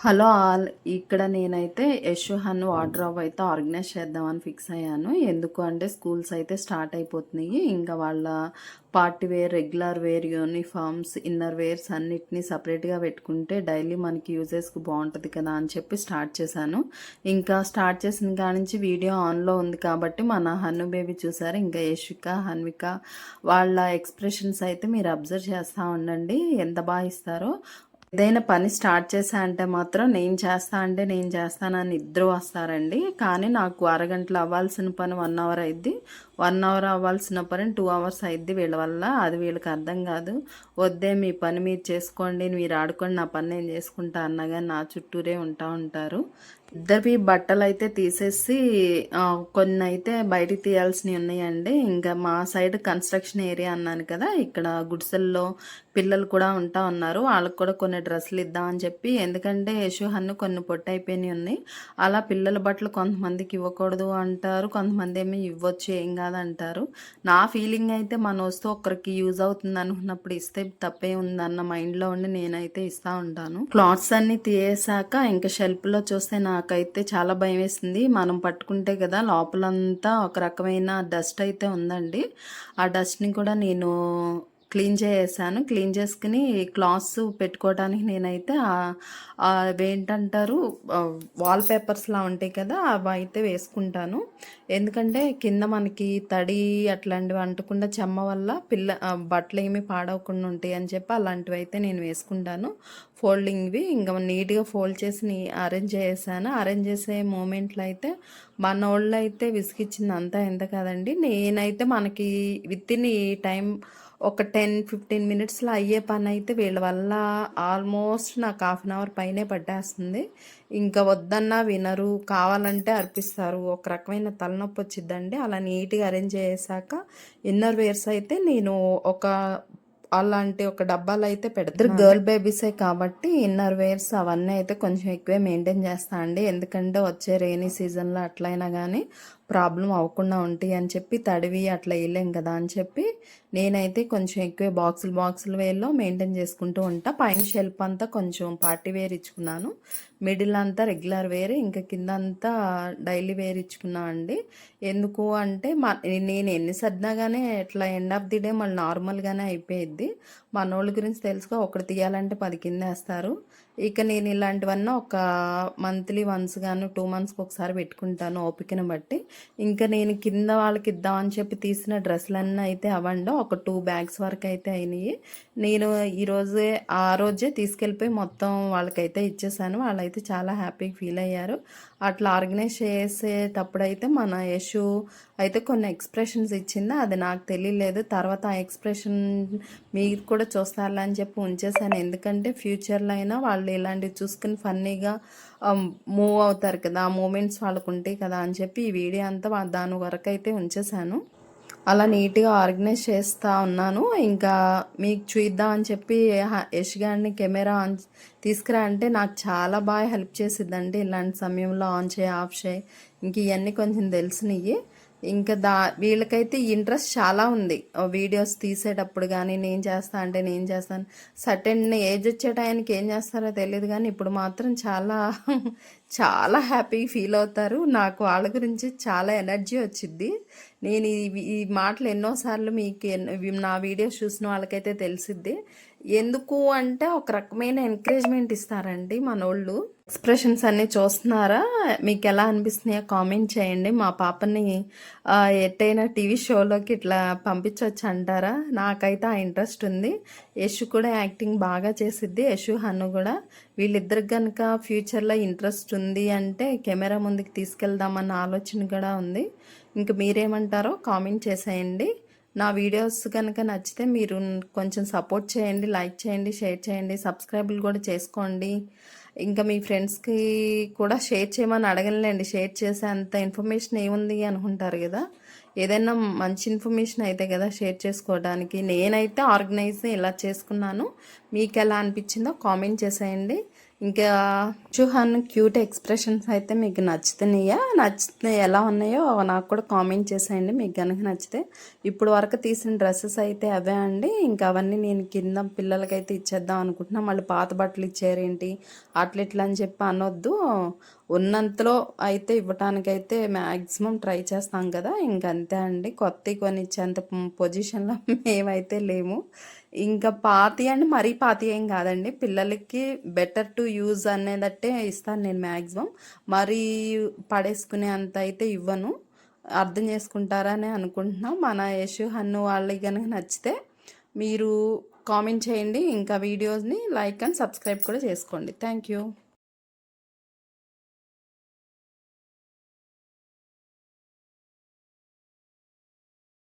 Hello all. ఇక్కడ నేనైతే Yashu Hannu wardrobe అయితే ఆర్గనైజ్ చేద్దామని ఫిక్స్ అయ్యాను. ఎందుకు అంటే స్కూల్స్ అయితే స్టార్ట్ అయిపోతున్నాయి. ఇంకా వాళ్ళ party wear, regular wear, uniforms, inner wears అన్నిటినీ సపరేట్గా పెట్టుకుంటే డైలీ మనకి యూజెస్కి బాగుంటుంది కదా అని చెప్పి స్టార్ట్ చేశాను. ఇంకా స్టార్ట్ చేసిన కాడ నుంచి వీడియో ఆన్లో ఉంది కాబట్టి మన హన్ను బేబీ చూసారు. ఇంకా యశిక, హన్విక వాళ్ళ ఎక్స్ప్రెషన్స్ అయితే మీరు అబ్జర్వ్ చేస్తూ ఉండండి ఎంత బాగా ఇస్తారో. ఏదైనా పని స్టార్ట్ చేశా అంటే మాత్రం నేను చేస్తా అంటే నేను చేస్తానని ఇద్దరు వస్తారండి. కానీ నాకు అరగంటలో అవ్వాల్సిన పని 1 అవర్ అయింది, 1 అవర్ అవ్వాల్సిన పని 2 అవర్స్ అయింది వీళ్ళ వల్ల. అది వీళ్ళకి అర్థం కాదు. వద్దే మీ పని మీరు చేసుకోండి, మీరు ఆడుకోండి, నా పని నేను చేసుకుంటా అన్నా కానీ నా చుట్టూరే ఉంటారు. ఇద్దరివి బట్టలు అయితే తీసేసి కొన్ని అయితే బయటికి తీయాల్సినవి ఉన్నాయండి. ఇంకా మా సైడ్ కన్స్ట్రక్షన్ ఏరియా అన్నాను కదా, ఇక్కడ గుడిసెల్లో పిల్లలు కూడా ఉన్నారు. వాళ్ళకు కూడా కొన్ని డ్రెస్సులు ఇద్దామని చెప్పి, ఎందుకంటే యశు హన్ను కొన్ని పొట్టి అయిపోయినాయి ఉన్నాయి. అలా పిల్లల బట్టలు కొంతమందికి ఇవ్వకూడదు అంటారు, కొంతమంది ఏమో ఇవ్వచ్చు ఏం కాదంటారు. నా ఫీలింగ్ అయితే మన వస్తూ ఒకరికి యూజ్ అవుతుంది అనుకున్నప్పుడు ఇస్తే తప్పే ఉందన్న మైండ్లో ఉండి నేనైతే ఇస్తూ ఉంటాను. క్లాత్స్ అన్ని తీసాక ఇంకా షెల్ఫ్లో చూస్తే నాకైతే చాలా భయం వేసింది. మనం పట్టుకుంటే కదా లోపలంతా ఒక రకమైన డస్ట్ అయితే ఉందండి. ఆ డస్ట్ని కూడా నేను క్లీన్ చేసాను. క్లీన్ చేసుకుని క్లాత్స్ పెట్టుకోవడానికి నేనైతే అవేంటంటారు వాల్ పేపర్స్లా ఉంటాయి కదా, అవి అయితే వేసుకుంటాను. ఎందుకంటే కింద మనకి తడి అట్లాంటివి అంటకుండా చెమ్మ వల్ల బట్టలు ఏమి పాడవకుండా ఉంటాయి అని చెప్పి అలాంటివి అయితే నేను వేసుకుంటాను. ఫోల్డింగ్వి ఇంకా నీట్గా ఫోల్డ్ చేసి అరేంజ్ చేసాను. అరేంజ్ చేసే మూమెంట్లో అయితే మన వాళ్ళు అయితే విసిగిచ్చింది అంతా ఎంత కాదండి. నేనైతే మనకి విత్ ఇన్ ఈ టైం ఒక 10-15 మినిట్స్లో అయ్యే పని అయితే వీళ్ళ వల్ల ఆల్మోస్ట్ నాకు 1/2 అవర్ పైనే పట్టేస్తుంది. ఇంకా వద్దన్నా వినరు, కావాలంటే అర్పిస్తారు. ఒక రకమైన తలనొప్పి వచ్చిద్దండి. అలా నీట్గా అరేంజ్ చేసాక ఇన్నర్ వేర్స్ అయితే నేను అలాంటి ఒక డబ్బాలు అయితే పెడతారు. గర్ల్ బేబీసే కాబట్టి ఇన్నర్ వేర్స్ అవన్నీ అయితే కొంచెం ఎక్కువే మెయింటైన్ చేస్తా అండి. ఎందుకంటే వచ్చే రెయినీ సీజన్లో అట్లయినా కానీ ప్రాబ్లం అవ్వకుండా ఉంటాయి అని చెప్పి, తడివి అట్లా వేయలేం కదా అని చెప్పి నేనైతే కొంచెం ఎక్కువే బాక్సులు వేర్లో మెయింటైన్ చేసుకుంటూ ఉంటా. పైన షెల్ఫ్ అంతా కొంచెం పార్టీ వేర్ ఇచ్చుకున్నాను, మిడిల్ అంతా రెగ్యులర్ వేర్, ఇంకా కింద అంతా డైలీ వేర్ ఇచ్చుకున్నా అండి. ఎందుకు అంటే నేను ఎన్ని సర్దినా కానీ ఇట్లా ఎండ్ ఆఫ్ ది డే మళ్ళీ నార్మల్గానే అయిపోయిద్ది. మనోళ్ళ గురించి తెలుసుకో, ఒకటి తీయాలంటే 10 కింద వేస్తారు. ఇక నేను ఇలాంటివన్నీ ఒక మంత్లీ వన్స్ గాను 2 మంత్స్కి ఒకసారి పెట్టుకుంటాను ఓపికను బట్టి. ఇంకా నేను కింద వాళ్ళకి ఇద్దామని చెప్పి తీసిన డ్రెస్సులన్నీ అయితే అవ్వండి ఒక 2 బ్యాగ్స్ వరకు అయితే అయినాయి. నేను ఆ రోజే తీసుకెళ్ళిపోయి మొత్తం వాళ్ళకైతే ఇచ్చేసాను. వాళ్ళైతే చాలా హ్యాపీగా ఫీల్ అయ్యారు. అట్లా ఆర్గనైజ్ చేసేటప్పుడైతే మన యశు అయితే కొన్ని ఎక్స్ప్రెషన్స్ ఇచ్చింది, అది నాకు తెలియలేదు. తర్వాత ఆ ఎక్స్ప్రెషన్ మీరు కూడా చూస్తారా అని చెప్పి ఉంచేసాను. ఎందుకంటే ఫ్యూచర్లో అయినా వాళ్ళు ఇలాంటివి చూసుకుని ఫన్నీగా మూవ్ అవుతారు కదా, ఆ మూమెంట్స్ వాళ్ళకు ఉంటాయి కదా అని చెప్పి ఈ వీడియో అంతా దాని వరకు అయితే ఉంచేసాను. అలా నీట్గా ఆర్గనైజ్ చేస్తూ ఉన్నాను. ఇంకా మీకు చూద్దామని చెప్పి యష్ గారిని కెమెరా ఆన్ తీసుకురా అంటే నాకు చాలా బాగా హెల్ప్ చేసిద్దండి. ఇలాంటి సమయంలో ఆన్ చేయి, ఆఫ్ చేయి, ఇంక ఇవన్నీ కొంచెం తెలిసినవి. ఇంకా వీళ్ళకైతే ఇంట్రెస్ట్ చాలా ఉంది వీడియోస్ తీసేటప్పుడు కానీ. నేను చేస్తా అంటే నేను చేస్తాను. సర్టెన్ ఏజ్ వచ్చే టైంకి ఏం చేస్తారో తెలియదు కానీ ఇప్పుడు మాత్రం చాలా చాలా హ్యాపీ ఫీల్ అవుతారు. నాకు వాళ్ళ గురించి చాలా ఎనర్జీ వచ్చిద్ది. నేను ఈ మాటలు ఎన్నోసార్లు మీకు నా వీడియోస్ చూసిన వాళ్ళకైతే తెలిసిద్ది. ఎందుకు అంటే ఒక రకమైన ఎంకరేజ్మెంట్ ఇస్తారండి మనోళ్ళు. ఎక్స్ప్రెషన్స్ అన్నీ చూస్తున్నారా, మీకు ఎలా అనిపిస్తున్నాయో కామెంట్ చేయండి. మా పాపని ఎట్టయినా టీవీ షోలోకి ఇట్లా పంపించవచ్చు అంటారా? నాకైతే ఆ ఇంట్రెస్ట్ ఉంది. యశు కూడా యాక్టింగ్ బాగా చేసిద్ది, యశు హన్ను కూడా. వీళ్ళిద్దరికి కనుక ఫ్యూచర్లో ఇంట్రెస్ట్ ఉంది అంటే కెమెరా ముందుకు తీసుకెళ్దామన్న ఆలోచన కూడా ఉంది. ఇంక మీరేమంటారో కామెంట్ చేసేయండి. నా వీడియోస్ కనుక నచ్చితే మీరు కొంచెం సపోర్ట్ చేయండి, లైక్ చేయండి, షేర్ చేయండి, సబ్స్క్రైబులు కూడా చేసుకోండి. ఇంకా మీ ఫ్రెండ్స్కి కూడా షేర్ చేయమని అడగలేండి. షేర్ చేసే అంత ఇన్ఫర్మేషన్ ఏముంది అనుకుంటారు కదా, ఏదైనా మంచి ఇన్ఫర్మేషన్ అయితే కదా షేర్ చేసుకోవడానికి. నేనైతే ఆర్గనైజ్ ఇలా చేసుకున్నాను, మీకు ఎలా అనిపించిందో కామెంట్ చేసేయండి. ఇంకా షుహాన్ క్యూట్ ఎక్స్ప్రెషన్స్ అయితే మీకు నచ్చుతున్నాయా, నచ్చితే ఎలా ఉన్నాయో నాకు కూడా కామెంట్ చేసేయండి మీకు కనుక నచ్చితే. ఇప్పుడు వరకు తీసిన డ్రెస్సెస్ అయితే అవే అండి. ఇంకా అవన్నీ నేను కింద పిల్లలకైతే ఇచ్చేద్దాం అనుకుంటున్నా. మళ్ళీ పాత బట్టలు ఇచ్చారేంటి అట్లా ఇట్లా అని చెప్పి అనొద్దు. ఉన్నంతలో అయితే ఇవ్వటానికైతే మ్యాక్సిమం ట్రై చేస్తాం కదా, ఇంకంతే అండి. కొత్తవి కొని ఇచ్చేంత పొజిషన్లో మేమైతే లేము. ఇంకా పాతి అంటే మరీ పాతి ఏం కాదండి, పిల్లలకి బెటర్ టు యూజ్ అనేదట్టే ఇస్తాను నేను మ్యాక్సిమం. మరీ పడేసుకునే అంత అయితే ఇవ్వను. అర్థం చేసుకుంటారని అనుకుంటున్నాం. మన యశు హన్ను వాళ్ళకి కనుక నచ్చితే మీరు కామెంట్ చేయండి. ఇంకా వీడియోస్ని లైక్ అండ్ సబ్స్క్రైబ్ కూడా చేసుకోండి. Thank you.